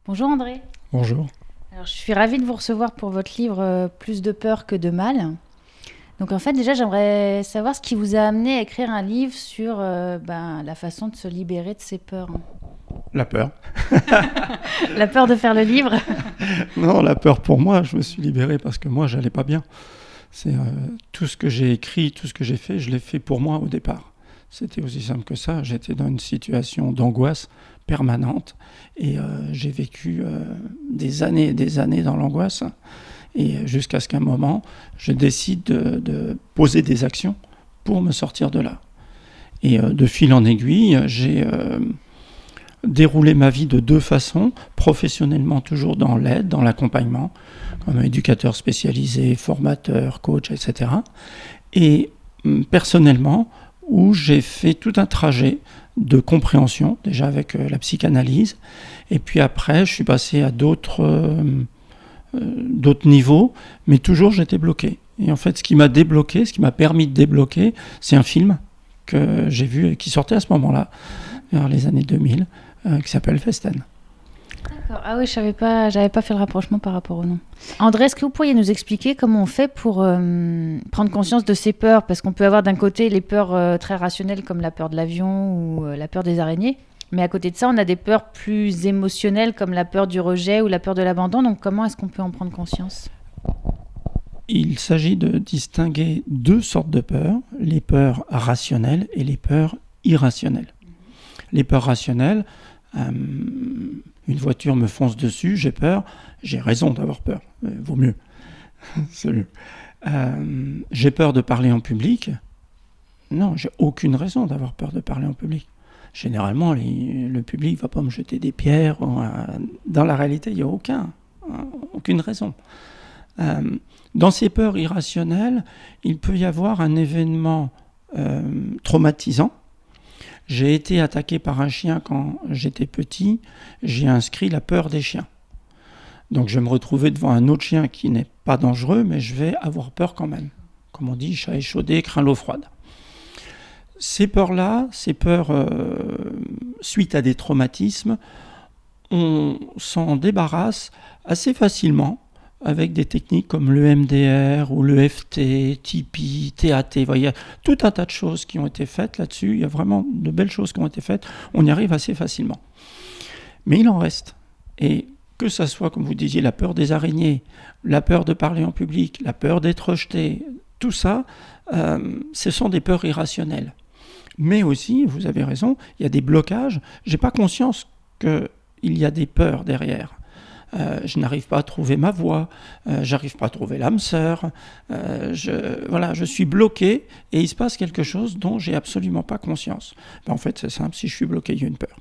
Bonjour André. Bonjour. Alors, je suis ravie de vous recevoir pour votre livre Plus de peur que de mal. Donc en fait déjà j'aimerais savoir ce qui vous a amené à écrire un livre sur la façon de se libérer de ses peurs. La peur. La peur de faire le livre. Non, la peur pour moi, je me suis libéré parce que moi, j'allais pas bien. C'est tout ce que j'ai écrit, tout ce que j'ai fait, je l'ai fait pour moi au départ. C'était aussi simple que ça. J'étais dans une situation d'angoisse permanente et j'ai vécu des années et des années dans l'angoisse. Et jusqu'à ce qu'un moment, je décide de poser des actions pour me sortir de là. Et de fil en aiguille, j'ai déroulé ma vie de deux façons, professionnellement toujours dans l'aide, dans l'accompagnement, comme éducateur spécialisé, formateur, coach, etc. Et personnellement, où j'ai fait tout un trajet de compréhension, déjà avec la psychanalyse, et puis après, je suis passé à d'autres niveaux, mais toujours j'étais bloqué. Et en fait, ce qui m'a débloqué, ce qui m'a permis de débloquer, c'est un film que j'ai vu et qui sortait à ce moment-là, vers les années 2000, qui s'appelle Festen. D'accord. Ah oui, j'avais pas fait le rapprochement par rapport au nom. André, est-ce que vous pourriez nous expliquer comment on fait pour prendre conscience de ses peurs? Parce qu'on peut avoir d'un côté les peurs très rationnelles comme la peur de l'avion ou la peur des araignées. Mais à côté de ça, on a des peurs plus émotionnelles comme la peur du rejet ou la peur de l'abandon. Donc comment est-ce qu'on peut en prendre conscience? Il s'agit de distinguer deux sortes de peurs, les peurs rationnelles et les peurs irrationnelles. Les peurs rationnelles, une voiture me fonce dessus, j'ai peur, j'ai raison d'avoir peur, vaut mieux, c'est mieux. J'ai peur de parler en public, non, j'ai aucune raison d'avoir peur de parler en public. Généralement, le public ne va pas me jeter des pierres, dans la réalité, il n'y a aucune raison. Dans ces peurs irrationnelles, il peut y avoir un événement traumatisant. J'ai été attaqué par un chien quand j'étais petit, j'ai inscrit la peur des chiens. Donc je vais me retrouver devant un autre chien qui n'est pas dangereux, mais je vais avoir peur quand même. Comme on dit, chat échaudé craint l'eau froide. Ces peurs-là, ces peurs suite à des traumatismes, on s'en débarrasse assez facilement avec des techniques comme le MDR ou le FT, TIPI, TAT. Il y a tout un tas de choses qui ont été faites là-dessus. Il y a vraiment de belles choses qui ont été faites. On y arrive assez facilement. Mais il en reste. Et que ça soit, comme vous disiez, la peur des araignées, la peur de parler en public, la peur d'être rejeté, tout ça, ce sont des peurs irrationnelles. Mais aussi, vous avez raison, il y a des blocages. Je n'ai pas conscience qu'il y a des peurs derrière. Je n'arrive pas à trouver ma voix, j'arrive pas à trouver l'âme sœur, je suis bloqué et il se passe quelque chose dont j'ai absolument pas conscience. En fait, c'est simple, si je suis bloqué, il y a une peur.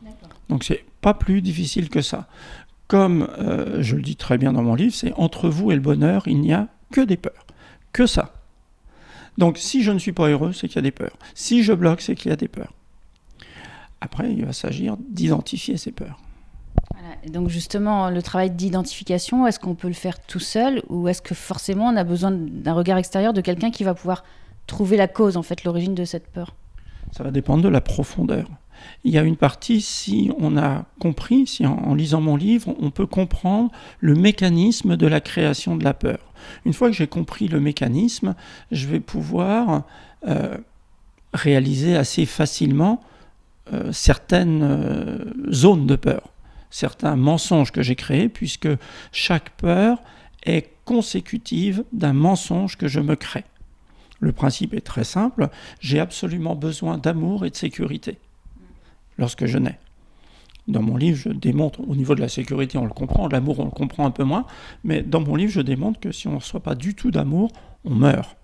D'accord. Donc c'est pas plus difficile que ça. Comme je le dis très bien dans mon livre, c'est entre vous et le bonheur, il n'y a que des peurs, que ça. Donc si je ne suis pas heureux, c'est qu'il y a des peurs. Si je bloque, c'est qu'il y a des peurs. Après, il va s'agir d'identifier ces peurs. Voilà. Et donc justement, le travail d'identification, est-ce qu'on peut le faire tout seul ou est-ce que forcément on a besoin d'un regard extérieur de quelqu'un qui va pouvoir trouver la cause, en fait, l'origine de cette peur? Ça va dépendre de la profondeur. Il y a une partie, si on a compris, si en lisant mon livre, on peut comprendre le mécanisme de la création de la peur. Une fois que j'ai compris le mécanisme, je vais pouvoir réaliser assez facilement certaines zones de peur, certains mensonges que j'ai créés, puisque chaque peur est consécutive d'un mensonge que je me crée. Le principe est très simple, j'ai absolument besoin d'amour et de sécurité lorsque je nais. Dans mon livre, je démontre, au niveau de la sécurité, on le comprend, l'amour, on le comprend un peu moins, mais dans mon livre, je démontre que si on ne reçoit pas du tout d'amour, on meurt.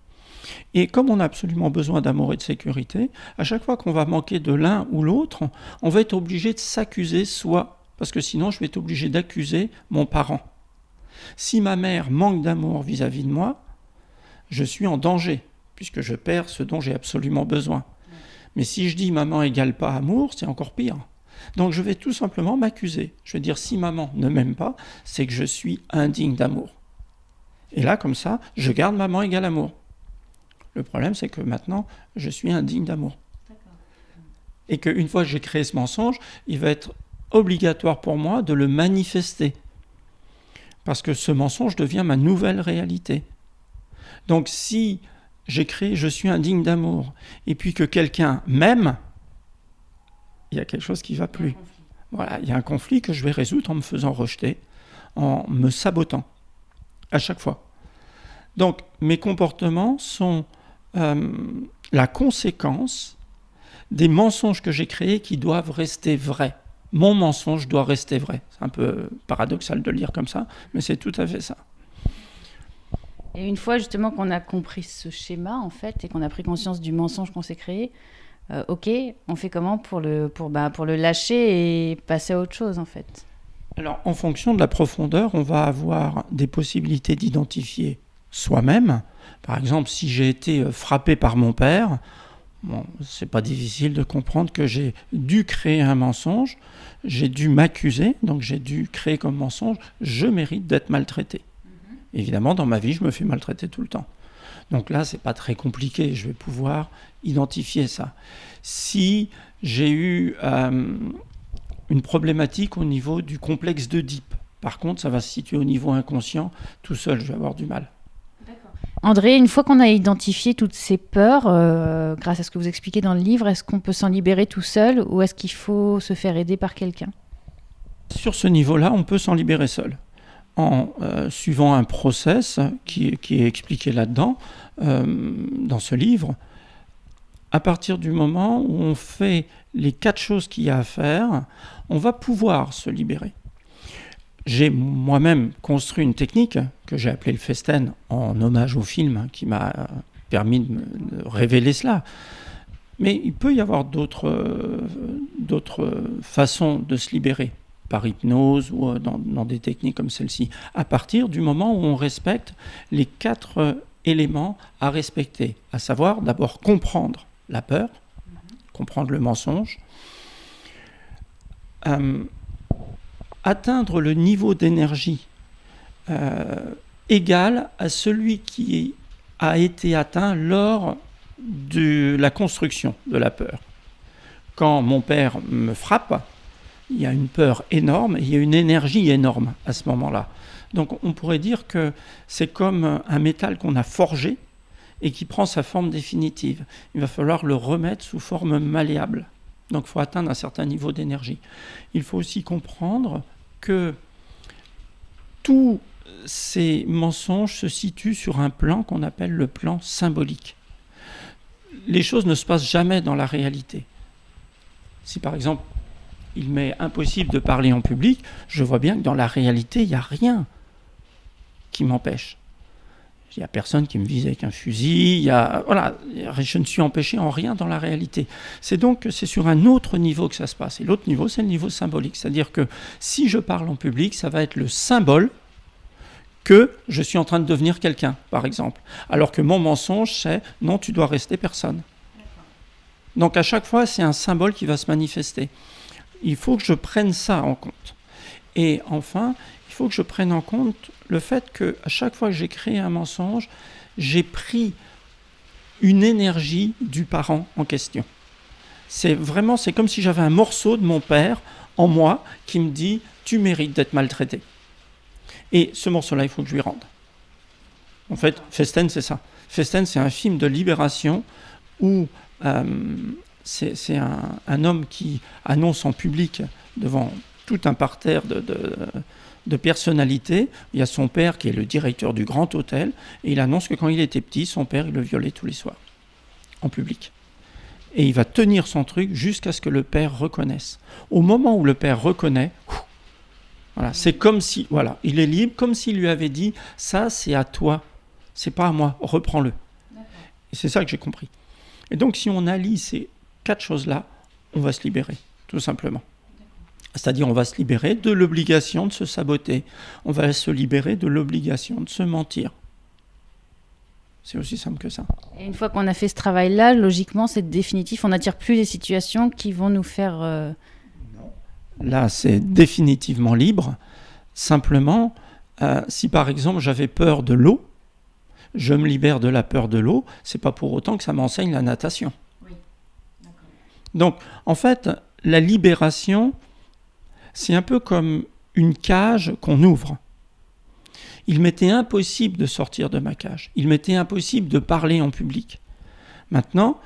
Et comme on a absolument besoin d'amour et de sécurité, à chaque fois qu'on va manquer de l'un ou l'autre, on va être obligé de s'accuser soi, parce que sinon je vais être obligé d'accuser mon parent. Si ma mère manque d'amour vis-à-vis de moi, je suis en danger, puisque je perds ce dont j'ai absolument besoin. Mais si je dis maman égale pas amour, c'est encore pire. Donc je vais tout simplement m'accuser. Je vais dire si maman ne m'aime pas, c'est que je suis indigne d'amour. Et là, comme ça, je garde maman égale amour. Le problème, c'est que maintenant, je suis indigne d'amour. Et qu'une fois que j'ai créé ce mensonge, il va être obligatoire pour moi de le manifester. Parce que ce mensonge devient ma nouvelle réalité. Donc si j'écris « je suis indigne d'amour » et puis que quelqu'un m'aime, il y a quelque chose qui ne va plus. Voilà, il y a un conflit que je vais résoudre en me faisant rejeter, en me sabotant, à chaque fois. Donc mes comportements sont la conséquence des mensonges que j'ai créés qui doivent rester vrais. Mon mensonge doit rester vrai. C'est un peu paradoxal de le lire comme ça, mais c'est tout à fait ça. Et une fois justement qu'on a compris ce schéma, en fait, et qu'on a pris conscience du mensonge qu'on s'est créé, ok, on fait comment pour le lâcher et passer à autre chose, en fait? Alors, en fonction de la profondeur, on va avoir des possibilités d'identifier soi-même. Par exemple, si j'ai été frappé par mon père, bon, c'est pas difficile de comprendre que j'ai dû créer un mensonge, j'ai dû m'accuser, donc j'ai dû créer comme mensonge, je mérite d'être maltraité. Évidemment, dans ma vie, je me fais maltraiter tout le temps. Donc là, c'est pas très compliqué, je vais pouvoir identifier ça. Si j'ai eu une problématique au niveau du complexe d'Oedipe, par contre, ça va se situer au niveau inconscient, tout seul, je vais avoir du mal. André, une fois qu'on a identifié toutes ces peurs, grâce à ce que vous expliquez dans le livre, est-ce qu'on peut s'en libérer tout seul ou est-ce qu'il faut se faire aider par quelqu'un? Sur ce niveau-là, on peut s'en libérer seul, en suivant un process qui est expliqué là-dedans, dans ce livre. À partir du moment où on fait les 4 choses qu'il y a à faire, on va pouvoir se libérer. J'ai moi-même construit une technique que j'ai appelée le Festen en hommage au film qui m'a permis de me révéler cela. Mais il peut y avoir d'autres façons de se libérer, par hypnose ou dans des techniques comme celle-ci, à partir du moment où on respecte les 4 éléments à respecter, à savoir d'abord comprendre la peur, comprendre le mensonge, atteindre le niveau d'énergie égal à celui qui a été atteint lors de la construction de la peur. Quand mon père me frappe, il y a une peur énorme et il y a une énergie énorme à ce moment-là. Donc on pourrait dire que c'est comme un métal qu'on a forgé et qui prend sa forme définitive. Il va falloir le remettre sous forme malléable. Donc il faut atteindre un certain niveau d'énergie. Il faut aussi comprendre que tous ces mensonges se situent sur un plan qu'on appelle le plan symbolique. Les choses ne se passent jamais dans la réalité. Si par exemple, il m'est impossible de parler en public, je vois bien que dans la réalité, il n'y a rien qui m'empêche. Il n'y a personne qui me vise avec un fusil, je ne suis empêché en rien dans la réalité. C'est donc que c'est sur un autre niveau que ça se passe. Et l'autre niveau, c'est le niveau symbolique. C'est-à-dire que si je parle en public, ça va être le symbole que je suis en train de devenir quelqu'un, par exemple. Alors que mon mensonge, c'est « non, tu dois rester personne ». Donc à chaque fois, c'est un symbole qui va se manifester. Il faut que je prenne ça en compte. Et enfin, il faut que je prenne en compte le fait qu'à chaque fois que j'ai créé un mensonge, j'ai pris une énergie du parent en question. C'est comme si j'avais un morceau de mon père en moi qui me dit « tu mérites d'être maltraité ». Et ce morceau-là, il faut que je lui rende. En fait, Festen, c'est ça. Festen, c'est un film de libération où c'est un homme qui annonce en public devant tout un parterre de personnalités. Il y a son père qui est le directeur du Grand Hôtel et il annonce que quand il était petit, son père, il le violait tous les soirs, en public. Et il va tenir son truc jusqu'à ce que le père reconnaisse. Au moment où le père reconnaît, voilà, c'est comme si, il est libre, comme s'il lui avait dit « ça, c'est à toi, c'est pas à moi, reprends-le ». Et c'est ça que j'ai compris. Et donc, si on allie ces 4 choses-là, on va se libérer, tout simplement. C'est-à-dire, on va se libérer de l'obligation de se saboter. On va se libérer de l'obligation de se mentir. C'est aussi simple que ça. Et une fois qu'on a fait ce travail-là, logiquement, c'est définitif. On n'attire plus les situations qui vont nous faire... Non. Là, c'est définitivement libre. Simplement, si par exemple, j'avais peur de l'eau, je me libère de la peur de l'eau, c'est pas pour autant que ça m'enseigne la natation. Oui. D'accord. Donc, en fait, la libération, c'est un peu comme une cage qu'on ouvre. Il m'était impossible de sortir de ma cage. Il m'était impossible de parler en public. Maintenant,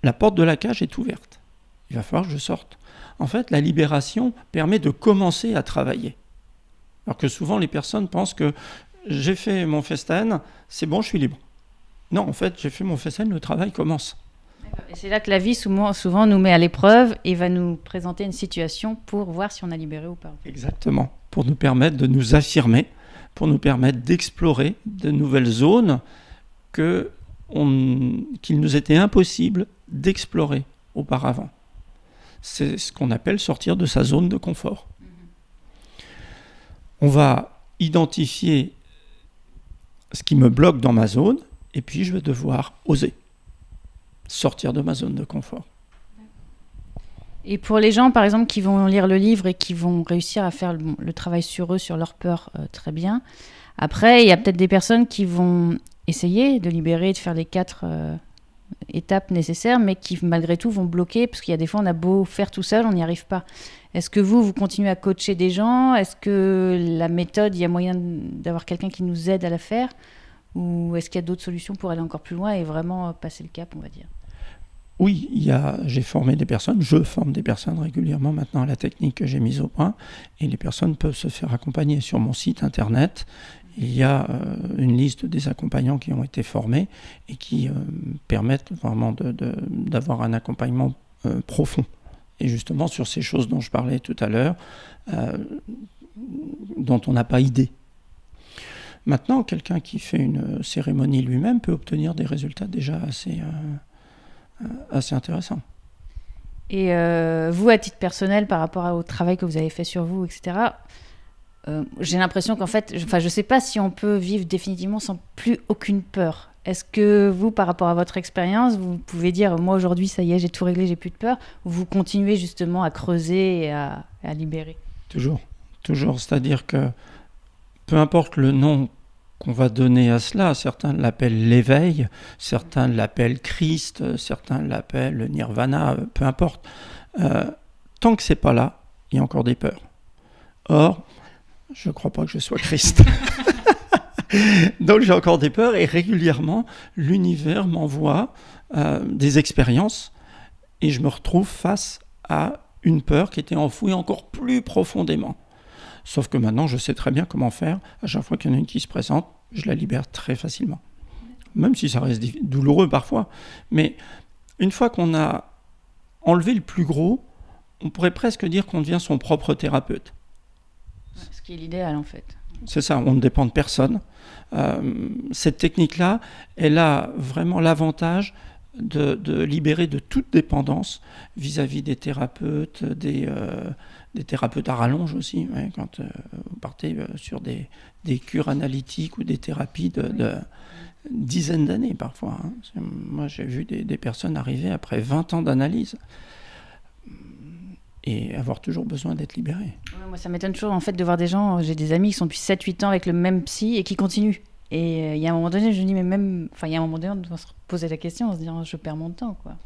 la porte de la cage est ouverte. Il va falloir que je sorte. En fait, la libération permet de commencer à travailler. Alors que souvent, les personnes pensent que j'ai fait mon festen, c'est bon, je suis libre. Non, en fait, j'ai fait mon festen, le travail commence. Et c'est là que la vie souvent nous met à l'épreuve et va nous présenter une situation pour voir si on a libéré ou pas. Exactement. Pour nous permettre de nous affirmer, pour nous permettre d'explorer de nouvelles zones qu'il nous était impossible d'explorer auparavant. C'est ce qu'on appelle sortir de sa zone de confort. On va identifier ce qui me bloque dans ma zone, et puis je vais devoir oser sortir de ma zone de confort. Et pour les gens, par exemple, qui vont lire le livre et qui vont réussir à faire le travail sur eux, sur leur peur, très bien. Après, il y a peut-être des personnes qui vont essayer de libérer, de faire les 4 étapes nécessaires, mais qui, malgré tout, vont bloquer, parce qu'il y a des fois, on a beau faire tout seul, on n'y arrive pas. Est-ce que vous continuez à coacher des gens ? Est-ce que la méthode, il y a moyen d'avoir quelqu'un qui nous aide à la faire ? Ou est-ce qu'il y a d'autres solutions pour aller encore plus loin et vraiment passer le cap, on va dire ? Oui, j'ai formé des personnes, je forme des personnes régulièrement maintenant à la technique que j'ai mise au point, et les personnes peuvent se faire accompagner sur mon site internet. Il y a une liste des accompagnants qui ont été formés et qui permettent vraiment d'avoir un accompagnement profond. Et justement sur ces choses dont je parlais tout à l'heure, dont on n'a pas idée. Maintenant, quelqu'un qui fait une cérémonie lui-même peut obtenir des résultats déjà assez intéressants. Et vous, à titre personnel, par rapport au travail que vous avez fait sur vous, etc., j'ai l'impression qu'en fait, je ne sais pas si on peut vivre définitivement sans plus aucune peur. Est-ce que vous, par rapport à votre expérience, vous pouvez dire, moi aujourd'hui, ça y est, j'ai tout réglé, j'ai plus de peur, ou vous continuez justement à creuser et à libérer ? Toujours. C'est-à-dire que peu importe le nom qu'on va donner à cela, certains l'appellent l'éveil, certains l'appellent Christ, certains l'appellent Nirvana, peu importe. Tant que c'est pas là, il y a encore des peurs. Or, je ne crois pas que je sois Christ. Donc j'ai encore des peurs et régulièrement, l'univers m'envoie des expériences et je me retrouve face à une peur qui était enfouie encore plus profondément. Sauf que maintenant, je sais très bien comment faire. À chaque fois qu'il y en a une qui se présente, je la libère très facilement. Même si ça reste douloureux parfois. Mais une fois qu'on a enlevé le plus gros, on pourrait presque dire qu'on devient son propre thérapeute. Ce qui est l'idéal, en fait. C'est ça, on ne dépend de personne. Cette technique-là, elle a vraiment l'avantage de libérer de toute dépendance vis-à-vis des thérapeutes, des thérapeutes à rallonge aussi, ouais, quand vous partez sur des cures analytiques ou des thérapies de dizaines d'années parfois. Hein. Moi, j'ai vu des personnes arriver après 20 ans d'analyse et avoir toujours besoin d'être libérées. Ouais, moi, ça m'étonne toujours en fait de voir des gens, j'ai des amis qui sont depuis 7-8 ans avec le même psy et qui continuent. Et il y a un moment donné, je me dis, mais même, enfin, il y a un moment donné, on doit se poser la question, on se dit, je perds mon temps, quoi.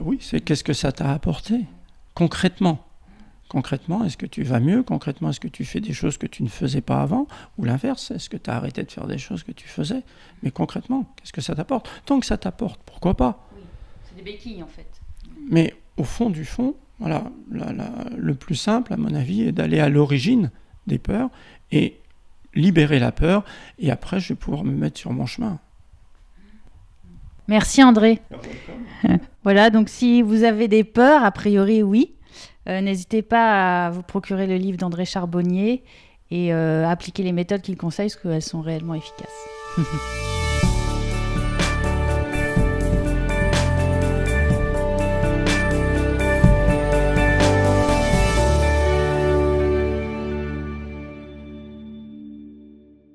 Oui, c'est qu'est-ce que ça t'a apporté concrètement. Concrètement, est-ce que tu vas mieux ? Concrètement, est-ce que tu fais des choses que tu ne faisais pas avant ? Ou l'inverse, est-ce que tu as arrêté de faire des choses que tu faisais ? Mais concrètement, qu'est-ce que ça t'apporte ? Tant que ça t'apporte, pourquoi pas ? Oui, c'est des béquilles en fait. Mais au fond du fond, voilà, le plus simple, à mon avis, est d'aller à l'origine des peurs et libérer la peur. Et après, je vais pouvoir me mettre sur mon chemin. Merci André. Voilà, donc si vous avez des peurs, a priori oui. N'hésitez pas à vous procurer le livre d'André Charbonnier et appliquer les méthodes qu'il conseille parce qu'elles sont réellement efficaces.